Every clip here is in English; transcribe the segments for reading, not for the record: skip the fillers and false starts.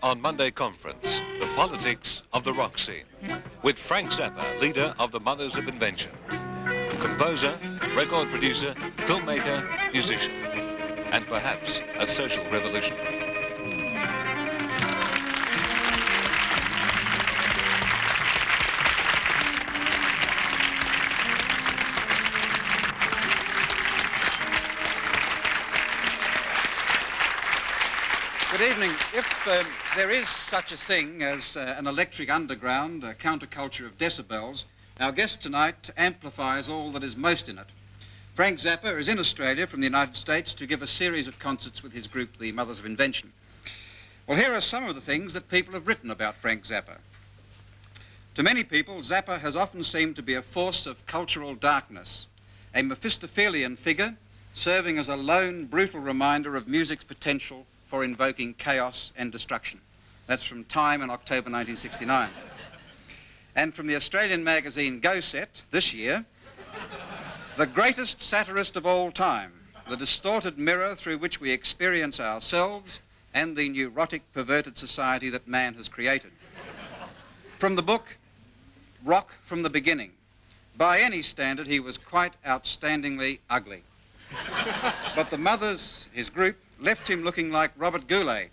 on Monday Conference, the politics of the rock scene, with Frank Zappa, leader of the Mothers of Invention, composer, record producer, filmmaker, musician, and perhaps a social revolution. Good evening. If there is such a thing as an electric underground, a counterculture of decibels, our guest tonight amplifies all that is most in it. Frank Zappa is in Australia from the United States to give a series of concerts with his group, the Mothers of Invention. Well, here are some of the things that people have written about Frank Zappa. To many people, Zappa has often seemed to be a force of cultural darkness, a Mephistophelian figure serving as a lone, brutal reminder of music's potential for invoking chaos and destruction. That's from Time in October 1969. And from the Australian magazine Go Set this year, the greatest satirist of all time, the distorted mirror through which we experience ourselves and the neurotic, perverted society that man has created. From the book, Rock from the Beginning, by any standard, he was quite outstandingly ugly. But the Mothers, his group, left him looking like Robert Goulet.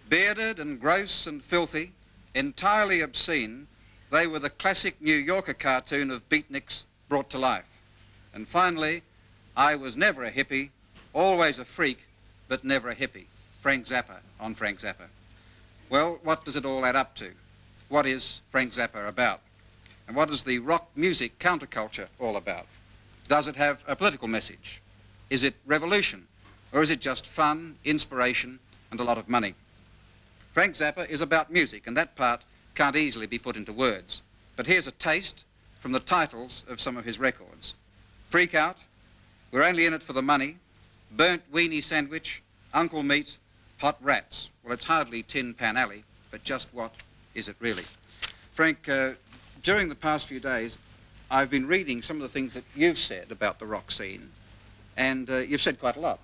Bearded and gross and filthy, entirely obscene, they were the classic New Yorker cartoon of beatniks brought to life. And finally, I was never a hippie, always a freak, but never a hippie. Frank Zappa on Frank Zappa. Well, what does it all add up to? What is Frank Zappa about? And what is the rock music counterculture all about? Does it have a political message? Is it revolution? Or is it just fun, inspiration, and a lot of money? Frank Zappa is about music, and that part can't easily be put into words. But here's a taste from the titles of some of his records. Freak Out, We're Only in It for the Money, Burnt Weenie Sandwich, Uncle Meat, Hot Rats. Well, it's hardly Tin Pan Alley, but just what is it really? Frank, during the past few days, I've been reading some of the things that you've said about the rock scene, and you've said quite a lot,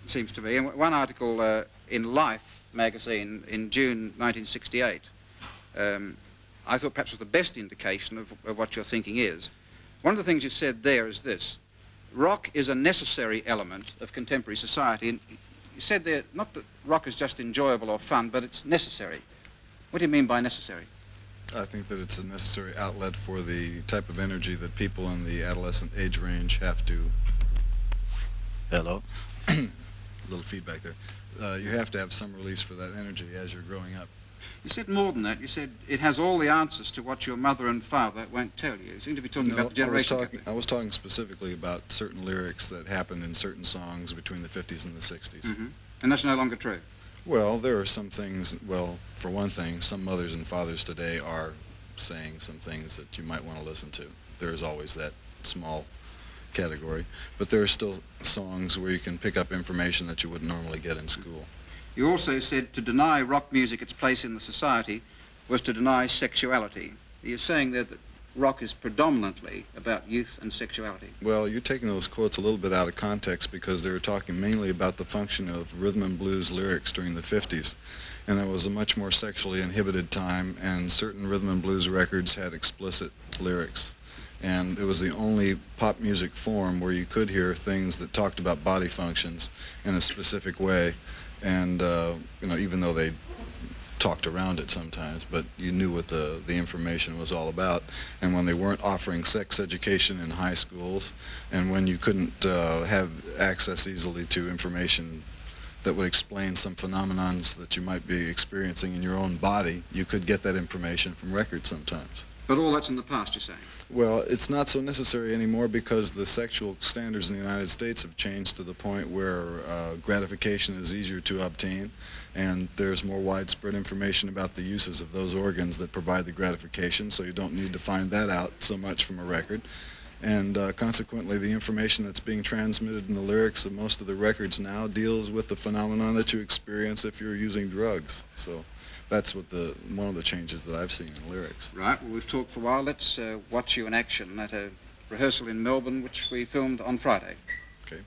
it seems to me. And one article in Life magazine in June 1968, I thought perhaps was the best indication of what your thinking is. One of the things you said there is this: rock is a necessary element of contemporary society. And you said there, not that rock is just enjoyable or fun, but it's necessary. What do you mean by necessary? I think that it's a necessary outlet for the type of energy that people in the adolescent age range have to... Hello? A little feedback there. You have to have some release for that energy as you're growing up. You said more than that. You said it has all the answers to what your mother and father won't tell you. You seem to be talking about the generation. I was talking specifically about certain lyrics that happened in certain songs between the 50s and the 60s. Mm-hmm. And that's no longer true? Well, there are some things, well, for one thing, some mothers and fathers today are saying some things that you might want to listen to. There's always that small category. But there are still songs where you can pick up information that you wouldn't normally get in school. You also said to deny rock music its place in the society was to deny sexuality. You're saying there that rock is predominantly about youth and sexuality. Well, you're taking those quotes a little bit out of context because they were talking mainly about the function of rhythm and blues lyrics during the 50s. And that was a much more sexually inhibited time, and certain rhythm and blues records had explicit lyrics. And it was the only pop music form where you could hear things that talked about body functions in a specific way. And, you know, even though they talked around it sometimes, but you knew what the information was all about. And when they weren't offering sex education in high schools, and when you couldn't have access easily to information that would explain some phenomenons that you might be experiencing in your own body, you could get that information from records sometimes. But all that's in the past, you're saying? Well, it's not so necessary anymore because the sexual standards in the United States have changed to the point where gratification is easier to obtain, and there's more widespread information about the uses of those organs that provide the gratification, so you don't need to find that out so much from a record. And consequently, the information that's being transmitted in the lyrics of most of the records now deals with the phenomenon that you experience if you're using drugs. So that's what one of the changes that I've seen in lyrics. Right, well, we've talked for a while. Let's watch you in action at a rehearsal in Melbourne, which we filmed on Friday. Okay.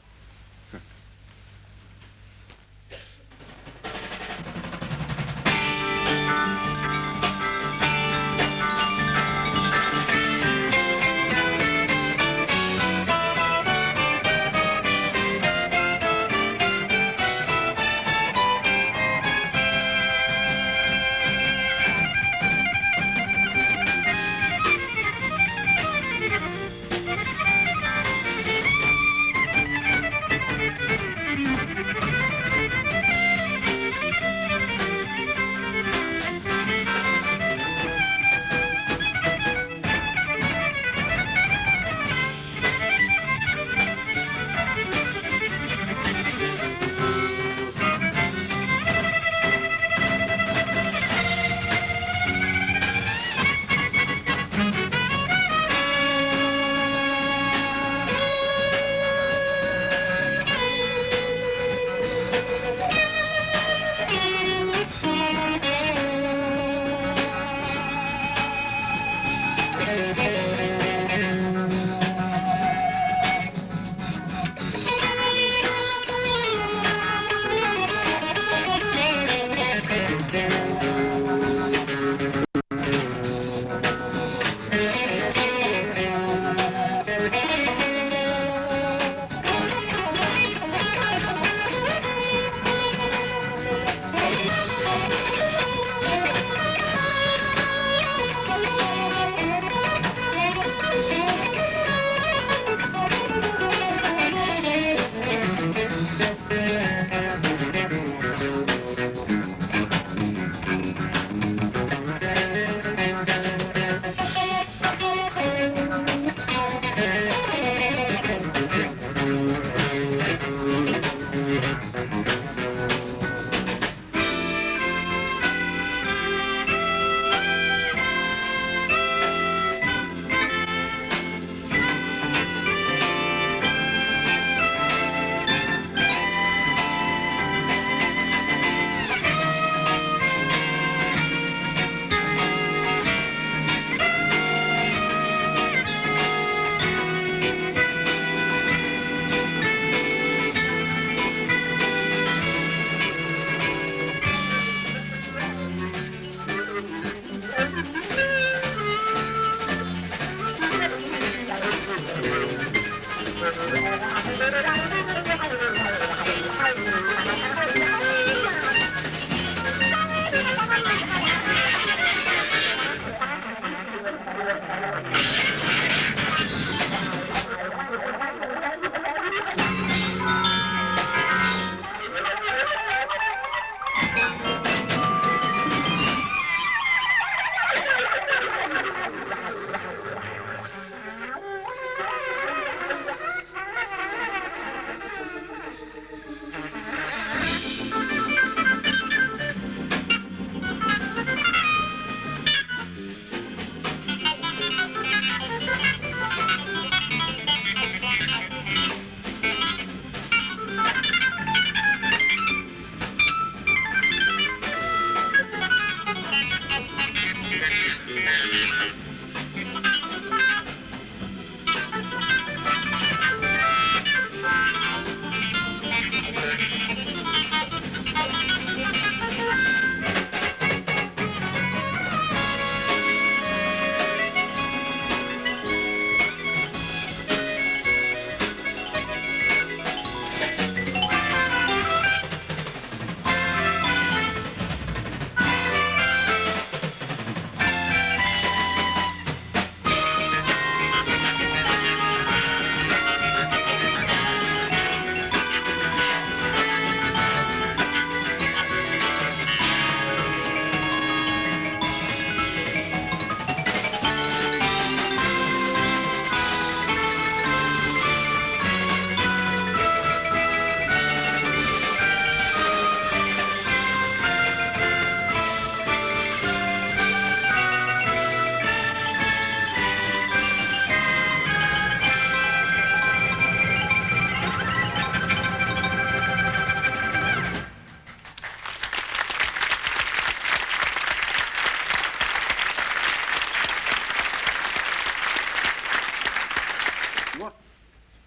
What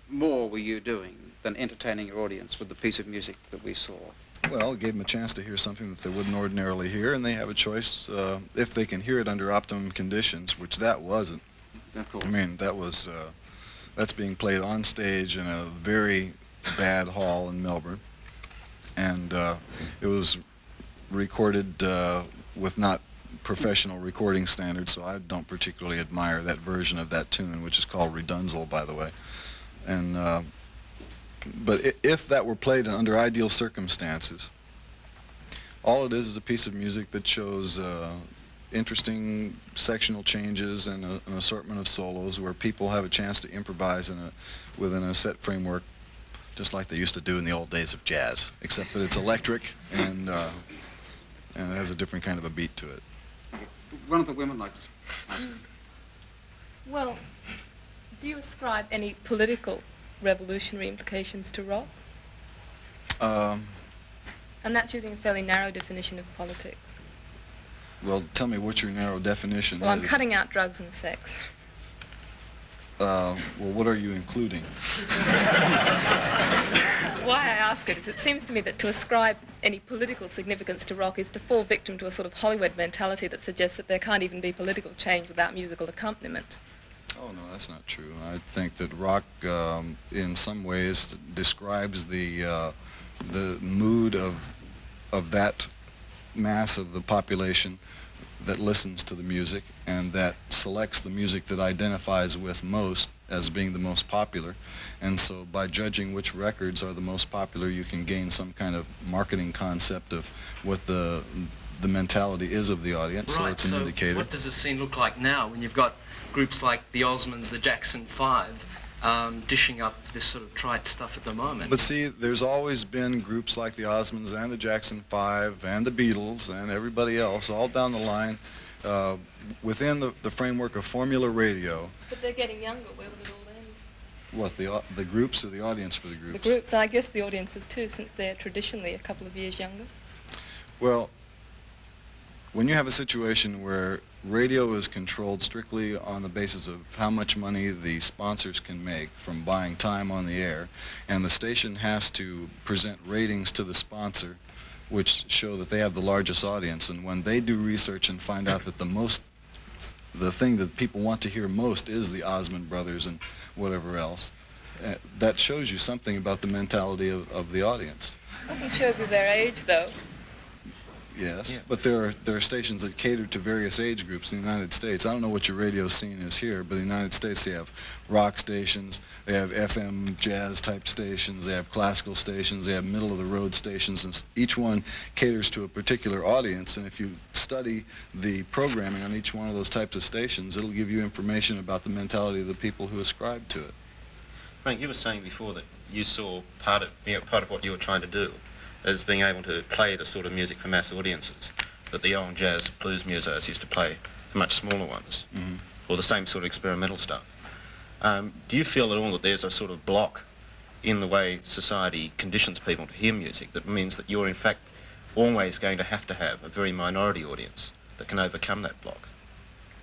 more were you doing than entertaining your audience with the piece of music that we saw? Well, it gave them a chance to hear something that they wouldn't ordinarily hear, and they have a choice if they can hear it under optimum conditions, which that wasn't. Of course. I mean, that's being played on stage in a very bad hall in Melbourne, and it was recorded with not professional recording standards, so I don't particularly admire that version of that tune, which is called Redunzel, by the way. And but if that were played under ideal circumstances, all it is a piece of music that shows interesting sectional changes and an assortment of solos where people have a chance to improvise within a set framework, just like they used to do in the old days of jazz, except that it's electric and it has a different kind of a beat to it. One of the women liked it. Well, do you ascribe any political revolutionary implications to rock? And that's using a fairly narrow definition of politics. Well, tell me what your narrow definition is. Well, I'm cutting out drugs and sex. Well, what are you including? Why I ask it is it seems to me that to ascribe any political significance to rock is to fall victim to a sort of Hollywood mentality that suggests that there can't even be political change without musical accompaniment. Oh, no, that's not true. I think that rock, in some ways, describes the mood of that mass of the population that listens to the music and that selects the music that identifies with most as being the most popular. And so by judging which records are the most popular, you can gain some kind of marketing concept of what the mentality is of the audience. Right, so it's an indicator. What does the scene look like now when you've got groups like the Osmonds, the Jackson 5, dishing up this sort of trite stuff at the moment? But see, there's always been groups like the Osmonds and the Jackson 5 and the Beatles and everybody else all down the line within the framework of formula radio. But they're getting younger. Where would it all end? What, the groups or the audience for the groups? The groups, I guess the audiences too, since they're traditionally a couple of years younger. Well, when you have a situation where radio is controlled strictly on the basis of how much money the sponsors can make from buying time on the air, and the station has to present ratings to the sponsor which show that they have the largest audience, and when they do research and find out that the thing that people want to hear most is the Osmond Brothers and whatever else, that shows you something about the mentality of the audience. Doesn't show you their age, though. Yes, Yeah. but there are stations that cater to various age groups in the United States. I don't know what your radio scene is here, but in the United States they have rock stations, they have FM jazz type stations, they have classical stations, they have middle of the road stations, and each one caters to a particular audience. And if you study the programming on each one of those types of stations, it'll give you information about the mentality of the people who ascribe to it. Frank, you were saying before that you saw part of what you were trying to do as being able to play the sort of music for mass audiences that the old jazz blues musos used to play for much smaller ones, or the same sort of experimental stuff. Do you feel at all that there's a sort of block in the way society conditions people to hear music that means that you're in fact always going to have a very minority audience that can overcome that block?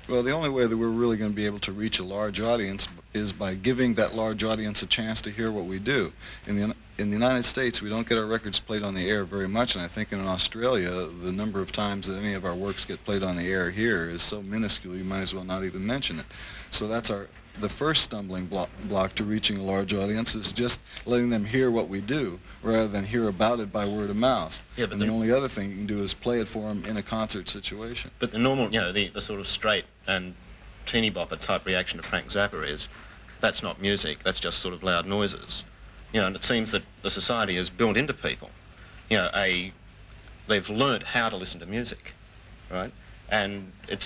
Well, the only way that we're really going to be able to reach a large audience is by giving that large audience a chance to hear what we do. In the United States, we don't get our records played on the air very much, and I think in Australia, the number of times that any of our works get played on the air here is so minuscule you might as well not even mention it. So that's the first stumbling block to reaching a large audience, is just letting them hear what we do rather than hear about it by word of mouth. Yeah, but and the only other thing you can do is play it for them in a concert situation. But the normal, you know, the sort of straight and teeny bopper type reaction to Frank Zappa is, that's not music, that's just sort of loud noises. You know, and it seems that the society has built into people, you know, they've learnt how to listen to music, right? And it's